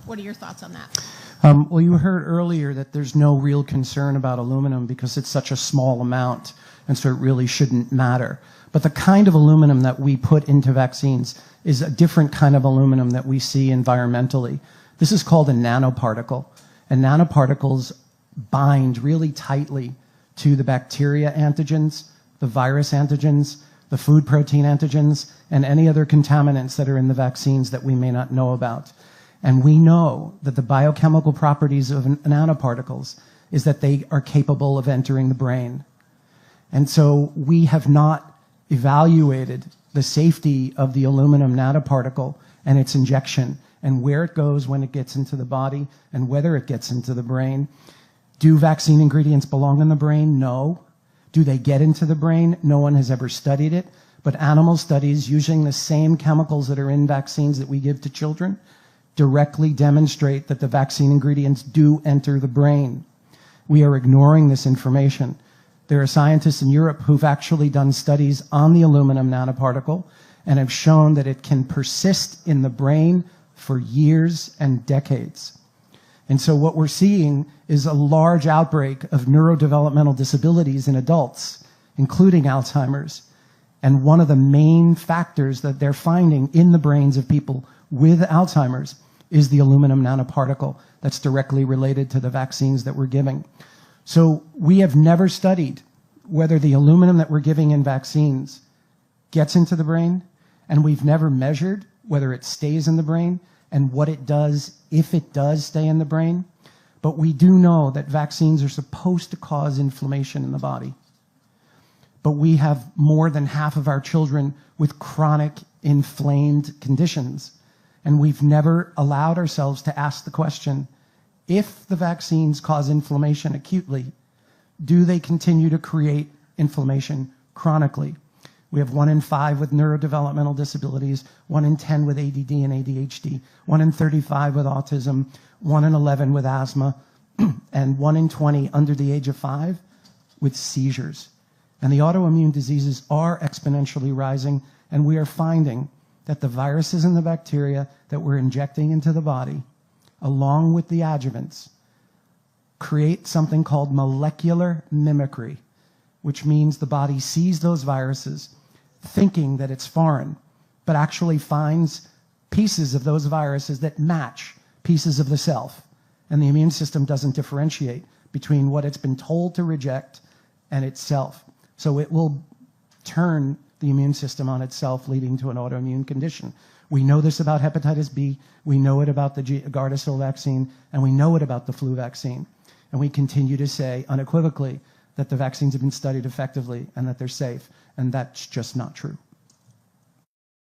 What are your thoughts on that? Well, you heard earlier that there's no real concern about aluminum because it's such a small amount, and so it really shouldn't matter. But the kind of aluminum that we put into vaccines is a different kind of aluminum that we see environmentally. This is called a nanoparticle, and nanoparticles bind really tightly to the bacteria antigens, the virus antigens, the food protein antigens, and any other contaminants that are in the vaccines that we may not know about. And we know that the biochemical properties of nanoparticles is that they are capable of entering the brain. And so we have not evaluated the safety of the aluminum nanoparticle and its injection and where it goes when it gets into the body and whether it gets into the brain. Do vaccine ingredients belong in the brain? No. Do they get into the brain? No one has ever studied it. But animal studies using the same chemicals that are in vaccines that we give to children directly demonstrate that the vaccine ingredients do enter the brain. We are ignoring this information. There are scientists in Europe who've actually done studies on the aluminum nanoparticle and have shown that it can persist in the brain for years and decades. And so what we're seeing is a large outbreak of neurodevelopmental disabilities in adults, including Alzheimer's. And one of the main factors that they're finding in the brains of people with Alzheimer's is the aluminum nanoparticle that's directly related to the vaccines that we're giving. So we have never studied whether the aluminum that we're giving in vaccines gets into the brain, and we've never measured whether it stays in the brain and what it does if it does stay in the brain. But we do know that vaccines are supposed to cause inflammation in the body. But we have more than half of our children with chronic inflamed conditions. And we've never allowed ourselves to ask the question, if the vaccines cause inflammation acutely, do they continue to create inflammation chronically? We have 1 in 5 with neurodevelopmental disabilities, 1 in 10 with ADD and ADHD, 1 in 35 with autism, 1 in 11 with asthma, and 1 in 20 under the age of 5 with seizures. And the autoimmune diseases are exponentially rising, and we are finding that the viruses and the bacteria that we're injecting into the body, along with the adjuvants, create something called molecular mimicry, which means the body sees those viruses thinking that it's foreign, but actually finds pieces of those viruses that match pieces of the self. And the immune system doesn't differentiate between what it's been told to reject and itself. So it will turn the immune system on itself, leading to an autoimmune condition. We know this about hepatitis B, we know it about the Gardasil vaccine, and we know it about the flu vaccine. And we continue to say unequivocally that the vaccines have been studied effectively and that they're safe, and that's just not true.